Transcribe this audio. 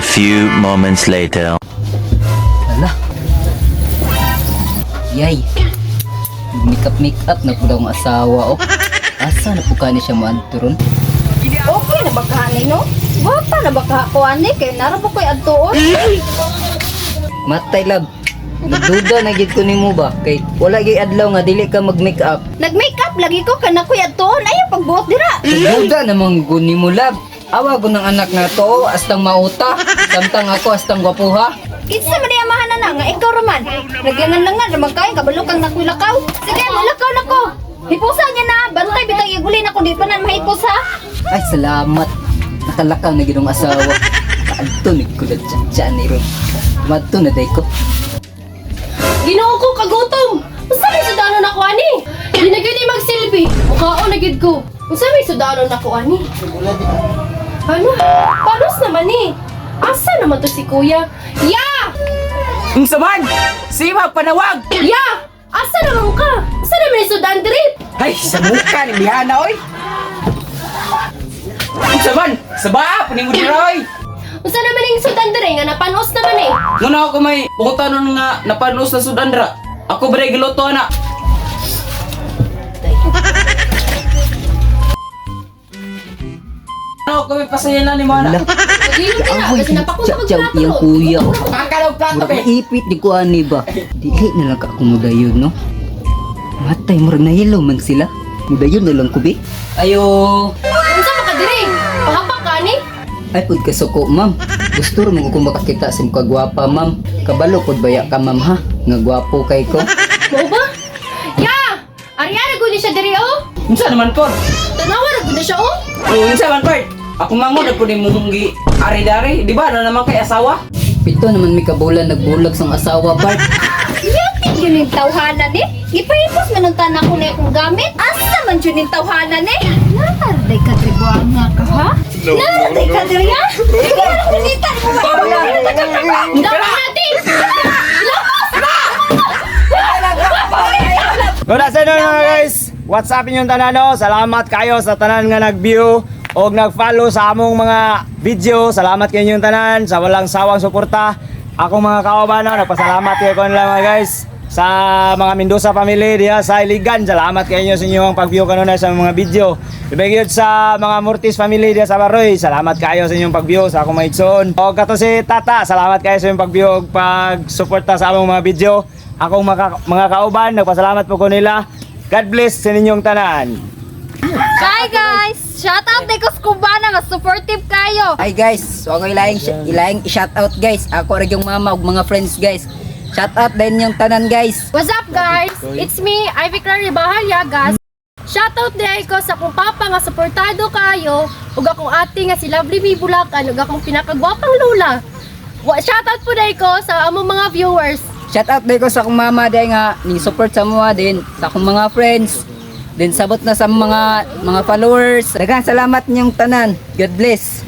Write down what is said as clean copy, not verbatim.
few moments later. Ala. Yay. Make up na po daw ang asawa, oh. Asa na po kani siya maanturon? Okay na ba kaani, no? Bata na ba kakuani? Kaya narap ko'y adtuon. Matay lab. Nagduda na gid ko nimo ba? Kay wala gyud adlaw nga dili ka mag-make up. Nag-makeup lagi ko kana ko'y adtuon. Ayaw pagbuot dira. Nagduda namang ko nimo lab. Awa ko ng anak na to, astang mauta. Samtang ako astang gwapuha. Kinsa man di amahan na nga ikaw raman. Naglangan-langan naman kayo kabalukang nakulakaw. Sige, mulakaw na ko. Hipusa niya na. Bantay bitang igulin ako di pa na mahipos ha. Ay salamat. Nakalakaw na gid ang asawa. Kaadto ni ko dyan ni Ron. Madto na day ko. Ginoo ko kagutom. Unsa may sudanon ako ani? Di na gyud magsilbi. Mukhaon na gyud ko. Unsa may sudanon ako ani? Ano? Panos naman ni? Asa naman to si kuya? Ya! Unsa man? Sima panawag. Ya! Asa naman ka? Asa naman yung sudan drip? Ay, sa mukha ni Bihana oy. Unsa man? Sa ba? Puning Roy. Unsa naman yung sudan drip nga napanos naman eh? Ngano ako may pungutanon nga napanos sa Sudandra. Ako ba giluto na? Ano ko may pasayanan ni mo Ala. na? Pag-inom ka na, Awoy, kasi napakunta tsaw ko iyang kuya, oh. Ang kalaw plato Murag be. ipit di ko ani ba? Dili na lang ka akumudayon, no? Matay, murag nahilo man sila. Mudayon na lang ko, be. Ayo. Unsa ka diri? Pahapak ka ni? Ay, pud ka suko, ma'am. Gusto mo ko makakita sa mga gwapa, ma'am. Kabalo pud baya ka, ma'am, ha? Nga gwapo kay ko. Mo ba? Ya! Ariana gud ni siya diri oh. Unsa naman po? Tanawa ra gud na siya oh. Oh, unsa man po? Ako mango na pud imong gi ari-dari, di ba? Ano naman kay asawa? Pito naman may kabulan nagbulag sang asawa, Bart. Yatik yun yung tawhanan eh. Ipahipos man ang tanak ko na akong gamit. Asa man yun yung tawhanan eh. Naraday ka tribuang nga ka ha? Naraday ka diri ha? Sige na kulita mo ba? Dapat natin. Good afternoon mga guys! What's up inyong tanano? Salamat kayo sa tanan nga nag-view o nag-follow sa among mga video. Salamat kayo inyong tanan sa walang sawang suporta. Akong mga kaobano, nagpasalamat kayo ko nila mga guys sa mga Mendoza family diha sa Iligan. Salamat kayo sa inyong pag-view kanuna sa mga video. Ibigay sa mga Mortis family diha sa Baroy. Salamat kayo sa inyong pag-view sa akong mga igsoon. O kato si Tata, salamat kayo sa inyong pag-view ug pag-suporta sa among mga video. Akong mga kauban, nagpasalamat po ko nila. God bless sa ninyong tanan. Hi guys! Shout out kay Kuskubana nga supportive kayo. Hi guys, so ako ilaing shout out guys. Ako ra yung mama ug mga friends guys. Shout out din yung tanan guys. What's up guys? It's me, Ivy Clary Bahalyagas. Shoutout din ko sa akong papa nga suportado kayo ug akong ate nga si Lovely B Bulacan ug akong pinakagwapang lula. Shoutout po din ko sa among mga viewers. Shout out din ko sa akong mama din nga ni support sa mga din sa akong mga friends. Din sabot na sa mga followers. Daghang salamat niyong tanan. God bless.